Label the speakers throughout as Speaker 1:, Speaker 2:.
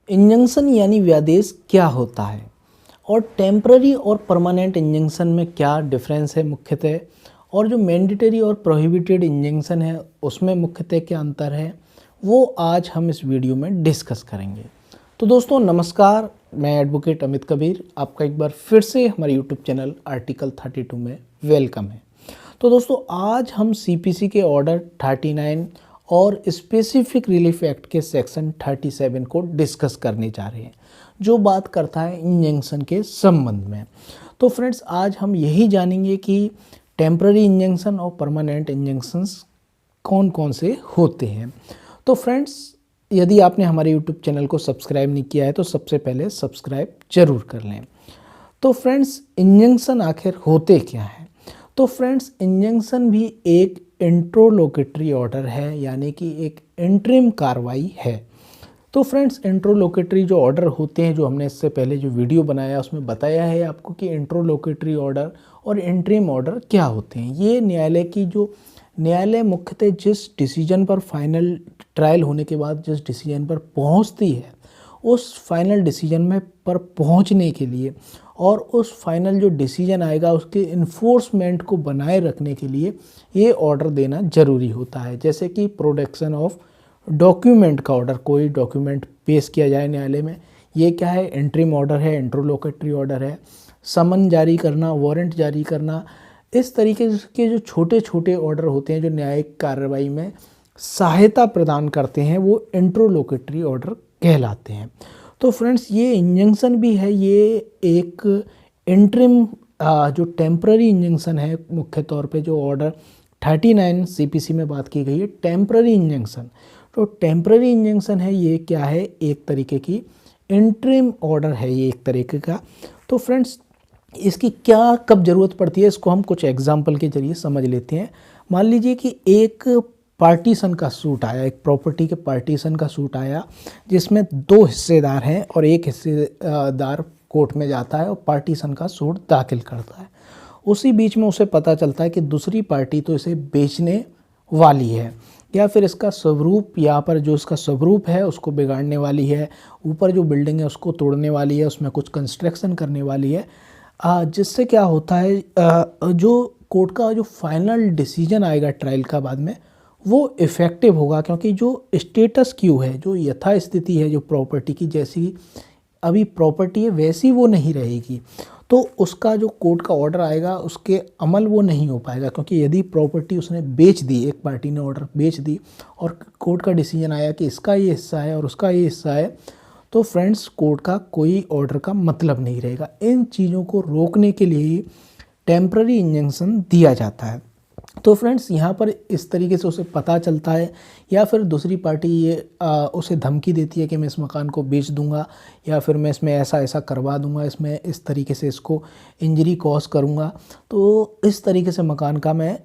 Speaker 1: Injunction यानी व्यादेश क्या होता है और टेम्पररी और परमानेंट इंजंक्शन में क्या डिफरेंस है मुख्यतः, और जो मैंडेटरी और प्रोहिबिटेड इंजंक्शन है उसमें मुख्यतः क्या अंतर है, वो आज हम इस वीडियो में डिस्कस करेंगे। तो दोस्तों नमस्कार, मैं एडवोकेट अमित कबीर, आपका एक बार फिर से हमारे यूट्यूब चैनल आर्टिकल 32 में वेलकम है। तो दोस्तों आज हम सीपीसी के ऑर्डर 39 और स्पेसिफिक रिलीफ एक्ट के सेक्शन 37 को डिस्कस करने जा रहे हैं, जो बात करता है इंजंक्शन के संबंध में। तो फ्रेंड्स आज हम यही जानेंगे कि टेम्पररी इंजंक्शन और परमानेंट इंजंक्शंस कौन कौन से होते हैं। तो फ्रेंड्स यदि आपने हमारे यूट्यूब चैनल को सब्सक्राइब नहीं किया है तो सबसे पहले सब्सक्राइब जरूर कर लें। तो फ्रेंड्स इंजंक्शन आखिर होते क्या हैं? तो फ्रेंड्स इंजंक्शन भी एक इंट्रोलोकेटरी ऑर्डर है, यानी कि एक इंटरिम कार्रवाई है। तो फ्रेंड्स इंट्रोलोकेटरी जो ऑर्डर होते हैं, जो हमने इससे पहले जो वीडियो बनाया उसमें बताया है आपको कि इंट्रोलोकेटरी ऑर्डर और इंटरिम ऑर्डर क्या होते हैं। ये न्यायालय मुख्यतः जिस डिसीजन पर फाइनल ट्रायल होने के बाद जिस डिसीजन पर पहुंचती है, उस फाइनल डिसीजन में पर पहुंचने के लिए और उस फाइनल जो डिसीजन आएगा उसके इन्फोर्समेंट को बनाए रखने के लिए ये ऑर्डर देना ज़रूरी होता है। जैसे कि प्रोडक्शन ऑफ डॉक्यूमेंट का ऑर्डर, कोई डॉक्यूमेंट पेश किया जाए न्यायालय में, ये क्या है? इंटरिम ऑर्डर है, इंट्रोलोकेटरी ऑर्डर है। समन जारी करना, वारंट जारी करना, इस तरीके के जो छोटे छोटे ऑर्डर होते हैं जो न्यायिक कार्रवाई में सहायता प्रदान करते हैं, वो इंट्रोलोकेटरी ऑर्डर कहलाते हैं। तो फ्रेंड्स ये इंजंक्शन भी है, ये एक इंटरिम जो टेम्पररी इंजंक्शन है, मुख्य तौर पे जो ऑर्डर 39 सीपीसी में बात की गई है टेम्पररी इंजंक्शन। तो टेम्पररी इंजंक्शन है, ये क्या है? एक तरीके की इंटरिम ऑर्डर है ये एक तरीके का। तो फ्रेंड्स इसकी क्या कब ज़रूरत पड़ती है, इसको हम कुछ एग्जाम्पल के जरिए समझ लेते हैं। मान लीजिए कि एक पार्टीशन का सूट आया, एक प्रॉपर्टी के पार्टीशन का सूट आया जिसमें दो हिस्सेदार हैं और एक हिस्सेदार कोर्ट में जाता है और पार्टीशन का सूट दाखिल करता है। उसी बीच में उसे पता चलता है कि दूसरी पार्टी तो इसे बेचने वाली है, या फिर इसका स्वरूप, यहाँ पर जो इसका स्वरूप है उसको बिगाड़ने वाली है, ऊपर जो बिल्डिंग है उसको तोड़ने वाली है, उसमें कुछ कंस्ट्रक्शन करने वाली है। जिससे क्या होता है, जो कोर्ट का जो फाइनल डिसीजन आएगा ट्रायल का बाद में, वो इफ़ेक्टिव होगा, क्योंकि जो स्टेटस क्यू है, जो यथास्थिति है जो प्रॉपर्टी की, जैसी अभी प्रॉपर्टी है वैसी वो नहीं रहेगी। तो उसका जो कोर्ट का ऑर्डर आएगा उसके अमल वो नहीं हो पाएगा, क्योंकि यदि प्रॉपर्टी उसने बेच दी, एक पार्टी ने ऑर्डर बेच दी और कोर्ट का डिसीजन आया कि इसका ये हिस्सा है और उसका ये हिस्सा है, तो फ्रेंड्स कोर्ट का कोई ऑर्डर का मतलब नहीं रहेगा। इन चीज़ों को रोकने के लिए ही टेम्पररी इंजंक्शन दिया जाता है। तो फ्रेंड्स यहाँ पर इस तरीके से उसे पता चलता है, या फिर दूसरी पार्टी ये उसे धमकी देती है कि मैं इस मकान को बेच दूंगा, या फिर मैं इसमें ऐसा ऐसा करवा दूंगा, इसमें इस तरीके से इसको इंजरी कॉज करूंगा, तो इस तरीके से मकान का मैं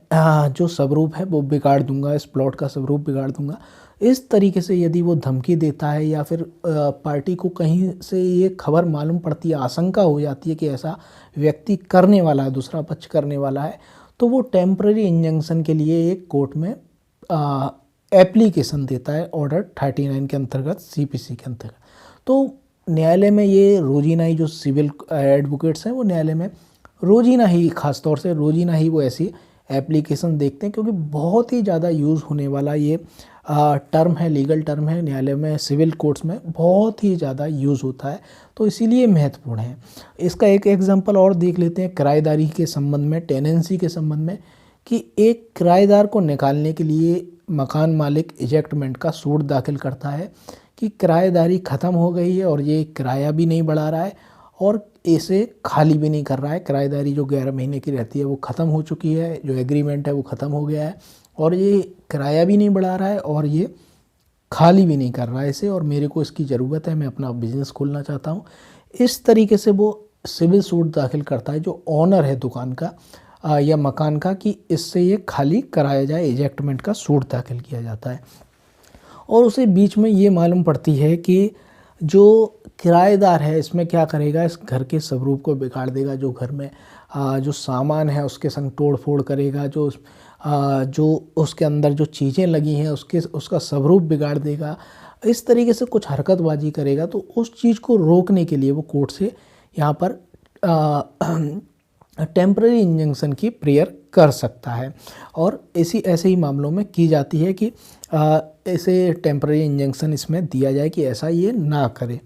Speaker 1: जो स्वरूप है वो बिगाड़ दूंगा, इस प्लॉट का स्वरूप बिगाड़ दूंगा। इस तरीके से यदि वो धमकी देता है, या फिर पार्टी को कहीं से ये खबर मालूम पड़ती है, आशंका हो जाती है कि ऐसा व्यक्ति करने वाला है, दूसरा पक्ष करने वाला है, तो वो टेम्पररी इंजंक्शन के लिए एक कोर्ट में एप्लीकेशन देता है ऑर्डर 39 के अंतर्गत, सीपीसी के अंतर्गत। तो न्यायालय में ये रोजीना ही जो सिविल एडवोकेट्स हैं वो न्यायालय में रोजीना ही, ख़ासतौर से रोजीना ही वो ऐसी एप्लीकेशन देखते हैं, क्योंकि बहुत ही ज़्यादा यूज़ होने वाला ये टर्म है, लीगल टर्म है, न्यायालय में सिविल कोर्ट्स में बहुत ही ज़्यादा यूज़ होता है, तो इसीलिए महत्वपूर्ण है। इसका एक एग्जांपल और देख लेते हैं किराएदारी के संबंध में, टेनेंसी के संबंध में, कि एक किराएदार को निकालने के लिए मकान मालिक इजेक्टमेंट का सूट दाखिल करता है कि किराएदारी ख़त्म हो गई है और ये किराया भी नहीं बढ़ा रहा है और इसे खाली भी नहीं कर रहा है। किराएदारी जो 11 महीने की रहती है वो ख़त्म हो चुकी है, जो एग्रीमेंट है वो ख़त्म हो गया है, और ये किराया भी नहीं बढ़ा रहा है और ये खाली भी नहीं कर रहा है इसे, और मेरे को इसकी ज़रूरत है, मैं अपना बिजनेस खोलना चाहता हूँ। इस तरीके से वो सिविल सूट दाखिल करता है जो ऑनर है दुकान का या मकान का, कि इससे ये खाली कराया जाए, इजेक्टमेंट का सूट दाखिल किया जाता है। और उसे बीच में ये मालूम पड़ती है कि जो किराएदार है इसमें क्या करेगा, इस घर के स्वरूप को बिगाड़ देगा, जो घर में जो सामान है उसके संग तोड़ फोड़ करेगा, जो उसके अंदर जो चीज़ें लगी हैं उसका स्वरूप बिगाड़ देगा, इस तरीके से कुछ हरकतबाजी करेगा तो उस चीज़ को रोकने के लिए वो कोर्ट से यहाँ पर टेम्पररी इंजंक्शन की प्रेयर कर सकता है। और ऐसे ही मामलों में की जाती है कि ऐसे टेम्पररी इंजंक्शन इसमें दिया जाए कि ऐसा ये ना करे।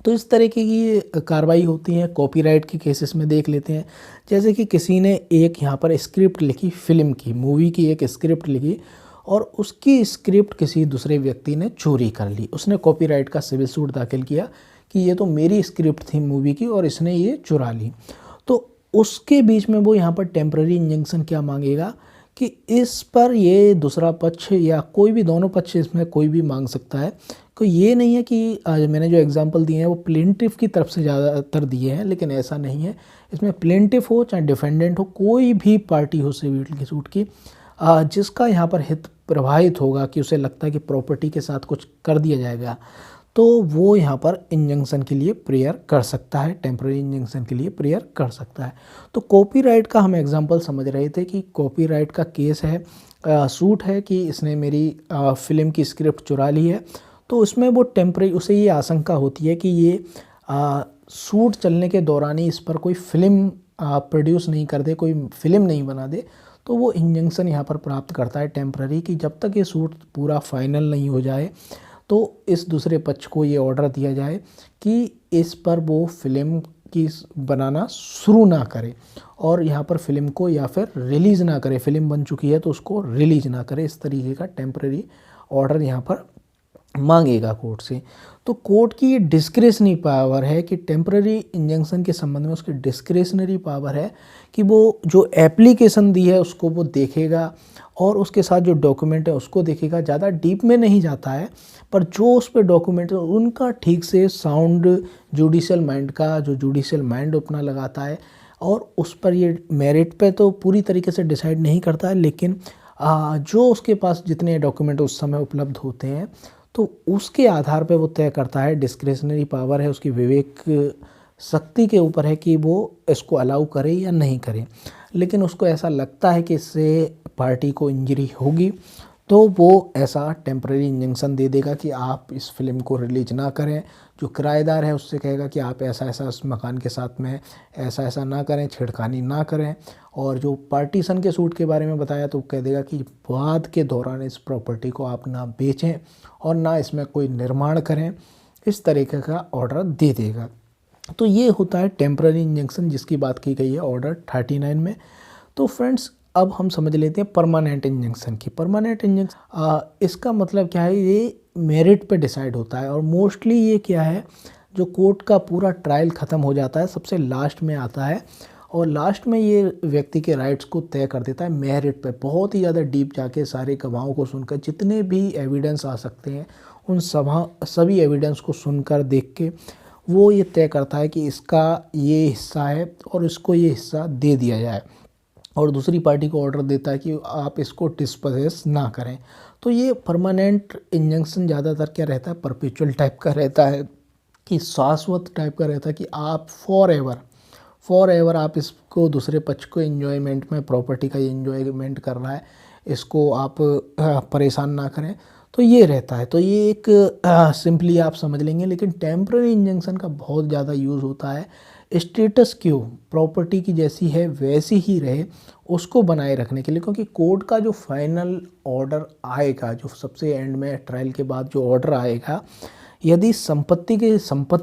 Speaker 1: तो इस तरीके की कार्रवाई होती है। कॉपीराइट के केसेस में देख लेते हैं, जैसे कि किसी ने एक यहाँ पर स्क्रिप्ट लिखी, फिल्म की, मूवी की एक स्क्रिप्ट लिखी और उसकी स्क्रिप्ट किसी दूसरे व्यक्ति ने चोरी कर ली। उसने कॉपीराइट का सिविल सूट दाखिल किया कि ये तो मेरी स्क्रिप्ट थी मूवी की और इसने ये चुरा ली। तो उसके बीच में वो यहाँ पर टेम्पररी इंजंक्शन क्या मांगेगा कि इस पर ये दूसरा पक्ष या कोई भी, दोनों पक्ष इसमें कोई भी मांग सकता है। तो ये नहीं है कि मैंने जो एग्जांपल दिए हैं वो प्लेंटिफ की तरफ से ज़्यादातर दिए हैं, लेकिन ऐसा नहीं है। इसमें प्लेंटिफ हो चाहे डिफेंडेंट हो, कोई भी पार्टी हो सिविल सूट की, जिसका यहाँ पर हित प्रभावित होगा कि उसे लगता है कि प्रॉपर्टी के साथ कुछ कर दिया जाएगा, तो वो यहाँ पर इंजंक्शन के लिए प्रेयर कर सकता है, टेम्पररी इंजंक्शन के लिए प्रेयर कर सकता है। तो कॉपीराइट का हम एग्जांपल समझ रहे थे कि कॉपीराइट का केस है, सूट है कि इसने मेरी फिल्म की स्क्रिप्ट चुरा ली है। तो उसमें वो टेम्पररी, उसे ये आशंका होती है कि ये सूट चलने के दौरान ही इस पर कोई फिल्म प्रोड्यूस नहीं कर दे, कोई फिल्म नहीं बना दे, तो वो इंजंक्शन यहाँ पर प्राप्त करता है टेम्पररी, कि जब तक ये सूट पूरा फाइनल नहीं हो जाए तो इस दूसरे पक्ष को ये ऑर्डर दिया जाए कि इस पर वो फिल्म की बनाना शुरू ना करे और यहाँ पर फिल्म को या फिर रिलीज़ ना करे। फिल्म बन चुकी है तो उसको रिलीज़ ना करे। इस तरीके का टेम्पररी ऑर्डर यहाँ पर मांगेगा कोर्ट से। तो कोर्ट की ये डिस्क्रेशनरी पावर है कि टेम्पररी इंजंक्शन के संबंध में उसकी डिस्क्रेशनरी पावर है कि वो जो एप्लीकेशन दी है उसको वो देखेगा और उसके साथ जो डॉक्यूमेंट है उसको देखेगा। ज़्यादा डीप में नहीं जाता है, पर जो उस पर डॉक्यूमेंट है उनका ठीक से साउंड जुडिशियल माइंड का, जो जुडिशियल माइंड अपना लगाता है और उस पर ये मेरिट पे तो पूरी तरीके से डिसाइड नहीं करता है, लेकिन जो उसके पास जितने डॉक्यूमेंट उस समय उपलब्ध होते हैं तो उसके आधार पे वो तय करता है। डिस्क्रेशनरी पावर है, उसकी विवेक शक्ति के ऊपर है कि वो इसको अलाउ करे या नहीं करे। लेकिन उसको ऐसा लगता है कि इससे पार्टी को इंजरी होगी तो वो ऐसा टेम्पररी इंजंक्शन दे देगा कि आप इस फिल्म को रिलीज ना करें। जो किराएदार है उससे कहेगा कि आप ऐसा ऐसा इस मकान के साथ में ऐसा ऐसा ना करें, छेड़खानी ना करें। और जो पार्टीशन के सूट के बारे में बताया तो कह देगा कि वाद के दौरान इस प्रॉपर्टी को आप ना बेचें और ना इसमें कोई निर्माण करें। इस तरीके का ऑर्डर दे देगा। तो ये होता है टेम्पररी इंजंक्शन जिसकी बात की गई है ऑर्डर 39 में। तो फ्रेंड्स अब हम समझ लेते हैं परमानेंट इंजंक्शन की। परमानेंट इंजंक्शन इसका मतलब क्या है, ये मेरिट पे डिसाइड होता है और मोस्टली ये क्या है, जो कोर्ट का पूरा ट्रायल ख़त्म हो जाता है सबसे लास्ट में आता है और लास्ट में ये व्यक्ति के राइट्स को तय कर देता है मेरिट पे। बहुत ही ज़्यादा डीप जाके सारे गवाहों को सुनकर जितने भी एविडेंस आ सकते हैं उन सभी एविडेंस को सुनकर देख के वो ये तय करता है कि इसका ये हिस्सा है और इसको ये हिस्सा दे दिया जाए और दूसरी पार्टी को ऑर्डर देता है कि आप इसको डिस्पोजेस ना करें। तो ये परमानेंट इंजंक्शन ज़्यादातर क्या रहता है, परपेचुअल टाइप का रहता है कि शाश्वत टाइप का रहता है कि आप फॉर एवर आप इसको दूसरे पक्ष को एंजॉयमेंट में, प्रॉपर्टी का एंजॉयमेंट कर रहा है, इसको आप परेशान ना करें। तो ये रहता है। तो ये एक सिंपली आप समझ लेंगे। लेकिन टेम्पररी इंजंक्शन का बहुत ज़्यादा यूज़ होता है स्टेटस क्यो, प्रॉपर्टी की जैसी है वैसी ही रहे उसको बनाए रखने के लिए। क्योंकि कोर्ट का जो फाइनल ऑर्डर आएगा, जो सबसे एंड में ट्रायल के बाद जो ऑर्डर आएगा, यदि संपत्ति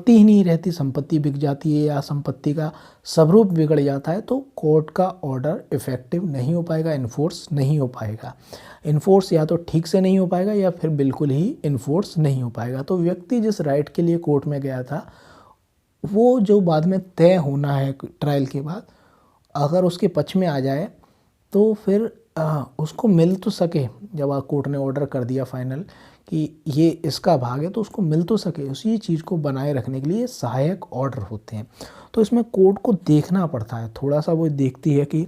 Speaker 1: ही नहीं रहती, संपत्ति बिक जाती है या संपत्ति का स्वरूप बिगड़ जाता है, तो कोर्ट का ऑर्डर इफ़ेक्टिव नहीं हो पाएगा, इन्फोर्स नहीं हो पाएगा। इन्फोर्स या तो ठीक से नहीं हो पाएगा या फिर बिल्कुल ही इन्फोर्स नहीं हो पाएगा। तो व्यक्ति जिस राइट के लिए कोर्ट में गया था वो जो बाद में तय होना है ट्रायल के बाद, अगर उसके पक्ष में आ जाए तो फिर उसको मिल तो सके। जब कोर्ट ने ऑर्डर कर दिया फाइनल कि ये इसका भाग है तो उसको मिल तो सके, उसी चीज़ को बनाए रखने के लिए सहायक ऑर्डर होते हैं। तो इसमें कोर्ट को देखना पड़ता है, थोड़ा सा वो देखती है कि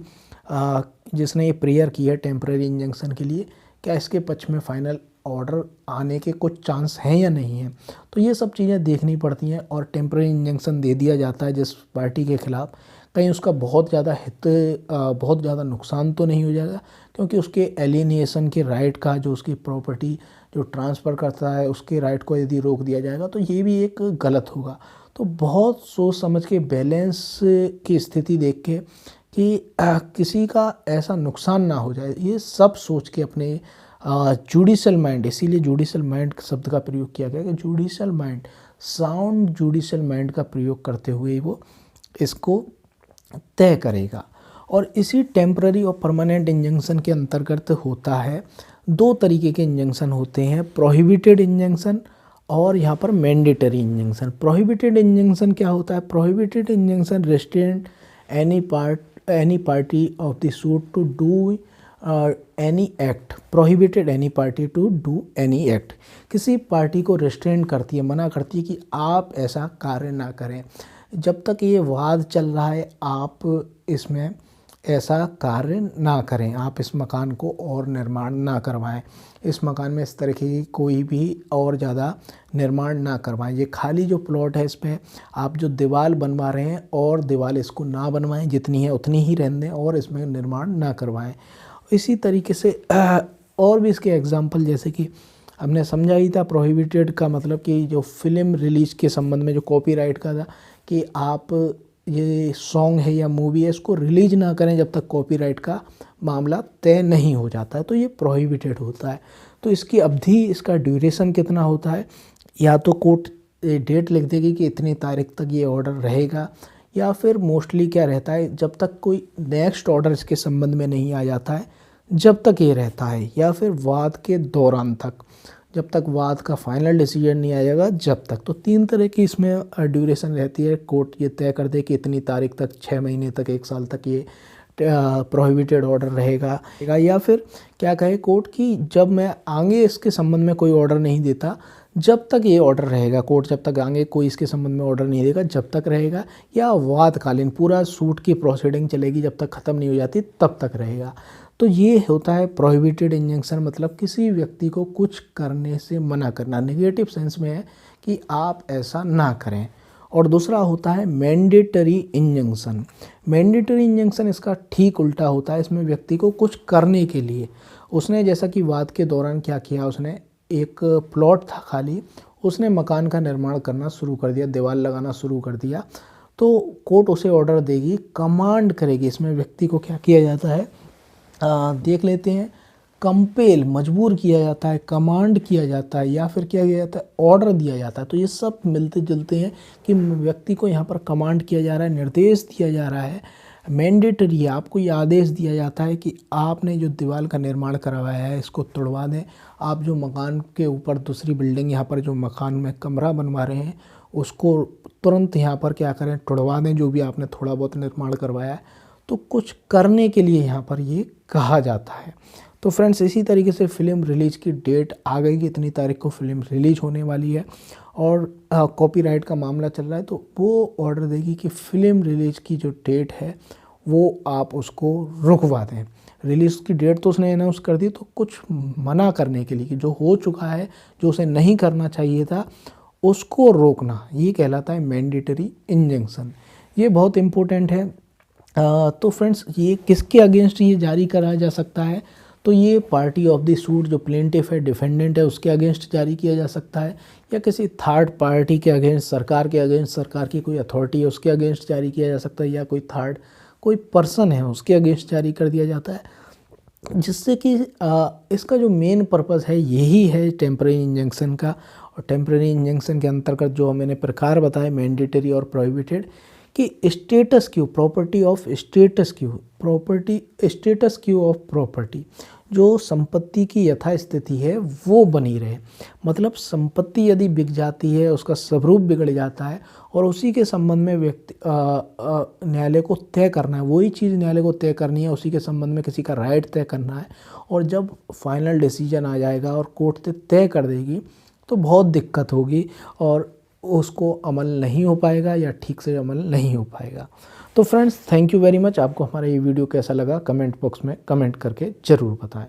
Speaker 1: जिसने ये प्रेयर की है टेम्पररी इंजंक्शन के लिए, क्या इसके पक्ष में फाइनल ऑर्डर आने के कुछ चांस हैं या नहीं हैं। तो ये सब चीज़ें देखनी पड़ती हैं और टेम्पररी इंजंक्शन दे दिया जाता है जिस पार्टी के ख़िलाफ़। कहीं उसका बहुत ज़्यादा नुकसान तो नहीं हो जाएगा, क्योंकि उसके एलिनेशन के राइट का, जो उसकी प्रॉपर्टी जो ट्रांसफ़र करता है उसके राइट को यदि रोक दिया जाएगा तो ये भी एक गलत होगा। तो बहुत सोच समझ के बैलेंस की स्थिति देख के कि किसी का ऐसा नुकसान ना हो जाए, ये सब सोच के अपने जुडिशल माइंड, इसीलिए जुडिशल माइंड शब्द का प्रयोग किया गया कि judicial mind, sound judicial mind का प्रयोग करते हुए वो इसको तय करेगा। और इसी टेम्पररी और परमानेंट इंजंक्शन के अंतर्गत होता है, दो तरीके के इंजंक्शन होते हैं, प्रोहिबिटेड इंजंक्शन और यहाँ पर मैंडेटरी इंजंक्शन। प्रोहिबिटेड इंजंक्शन क्या होता है? Prohibited injunction restraint any party of the suit to do any act, prohibited any party to do any act. किसी पार्टी को रेस्ट्रेंट करती है, मना करती है कि आप ऐसा कार्य ना करें। जब तक ये वाद चल रहा है आप इसमें ऐसा कार्य ना करें, आप इस मकान को और निर्माण ना करवाएं, इस मकान में इस तरह की कोई भी और ज़्यादा निर्माण ना करवाएं, ये खाली जो प्लॉट है इस पर आप जो दीवार बनवा रहे हैं और दीवार इसको ना बनवाएं, जितनी है उतनी ही रहने दें और इसमें निर्माण ना करवाएं। इसी तरीके से और भी इसके एग्जाम्पल, जैसे कि हमने समझा ही था प्रोहिबिटेड का मतलब कि जो फिल्म रिलीज के संबंध में जो कॉपीराइट का था कि आप ये सॉन्ग है या मूवी है इसको रिलीज ना करें जब तक कॉपीराइट का मामला तय नहीं हो जाता है, तो ये प्रोहिबिटेड होता है। तो इसकी अवधि, इसका ड्यूरेशन कितना होता है, या तो कोर्ट डेट लिख देगी कि इतनी तारीख तक ये ऑर्डर रहेगा, या फिर मोस्टली क्या रहता है जब तक कोई नेक्स्ट ऑर्डर इसके संबंध में नहीं आ जाता है जब तक ये रहता है, या फिर वाद के दौरान तक, जब तक वाद का फाइनल डिसीजन नहीं आएगा जब तक। तो तीन तरह की इसमें ड्यूरेशन रहती है। कोर्ट ये तय कर दे कि इतनी तारीख तक, 6 महीने तक, 1 साल तक ये प्रोहिबिटेड ऑर्डर रहेगा, या फिर क्या कहे कोर्ट कि जब मैं आगे इसके संबंध में कोई ऑर्डर नहीं देता जब तक ये ऑर्डर रहेगा, कोर्ट जब तक आगे कोई इसके संबंध में ऑर्डर नहीं देगा जब तक रहेगा, या वादकालीन पूरा सूट की प्रोसीडिंग चलेगी जब तक ख़त्म नहीं हो जाती तब तक रहेगा। तो ये होता है प्रोहिबिटेड इंजंक्शन, मतलब किसी व्यक्ति को कुछ करने से मना करना, नेगेटिव सेंस में है कि आप ऐसा ना करें। और दूसरा होता है मैंडेटरी इंजंक्शन। मैंडेटरी इंजंक्शन इसका ठीक उल्टा होता है, इसमें व्यक्ति को कुछ करने के लिए, उसने जैसा कि वाद के दौरान क्या किया, उसने एक प्लॉट था खाली, उसने मकान का निर्माण करना शुरू कर दिया, दीवार लगाना शुरू कर दिया, तो कोर्ट उसे ऑर्डर देगी, कमांड करेगी। इसमें व्यक्ति को क्या किया जाता है, देख लेते हैं, कंपेल, मजबूर किया जाता है, कमांड किया जाता है, या फिर क्या किया जाता है, ऑर्डर दिया जाता है। तो ये सब मिलते जुलते हैं कि व्यक्ति को यहाँ पर कमांड किया जा रहा है, निर्देश दिया जा रहा है। मैंडेटरी है, आपको ये आदेश दिया जाता है कि आपने जो दीवार का निर्माण करवाया है इसको तोड़वा दें, आप जो मकान के ऊपर दूसरी बिल्डिंग, यहाँ पर जो मकान में कमरा बनवा रहे हैं उसको तुरंत यहाँ पर क्या करें, तोड़वा दें, जो भी आपने थोड़ा बहुत निर्माण करवाया है। तो कुछ करने के लिए यहाँ पर ये कहा जाता है। तो फ्रेंड्स, इसी तरीके से फ़िल्म रिलीज़ की डेट आ गई कि इतनी तारीख को फ़िल्म रिलीज होने वाली है, और कॉपीराइट का मामला चल रहा है, तो वो ऑर्डर देगी कि फ़िल्म रिलीज़ की जो डेट है वो आप उसको रुकवा दें। रिलीज़ की डेट तो उसने अनाउंस कर दी, तो कुछ मना करने के लिए कि जो हो चुका है, जो उसे नहीं करना चाहिए था, उसको रोकना, ये कहलाता है मैंडेटरी इंजंक्शन। ये बहुत इम्पोर्टेंट है। तो फ्रेंड्स, ये किसके अगेंस्ट ये जारी कराया जा सकता है, तो ये पार्टी ऑफ द सूट, जो प्लेंटिफ है, डिफेंडेंट है, उसके अगेंस्ट जारी किया जा सकता है, या किसी थर्ड पार्टी के अगेंस्ट, सरकार के अगेंस्ट, सरकार की कोई अथॉरिटी है उसके अगेंस्ट जारी किया जा सकता है, या कोई थर्ड कोई पर्सन है उसके अगेंस्ट जारी कर दिया जाता है। जिससे कि इसका जो मेन पर्पस है यही है टेम्पररी इंजंक्शन का। और टेम्पररी इंजंक्शन के अंतर्गत जो मैंने प्रकार बताए, मैंडेटरी और प्रोहिबिटेड, कि status Q, property of status Q, property status Q of property, जो संपत्ति की यथास्थिति है वो बनी रहे। मतलब संपत्ति यदि बिक जाती है, उसका स्वरूप बिगड़ जाता है, और उसी के संबंध में व्यक्ति न्यायालय को तय करना है, वही चीज़ न्यायालय को तय करनी है, उसी के संबंध में किसी का राइट तय करना है, और जब फाइनल डिसीजन आ जाएगा और कोर्ट तय कर देगी तो बहुत दिक्कत होगी, और उसको अमल नहीं हो पाएगा, या ठीक से अमल नहीं हो पाएगा। तो friends, thank you very much. आपको हमारा ये वीडियो कैसा लगा कमेंट बॉक्स में कमेंट करके ज़रूर बताएं।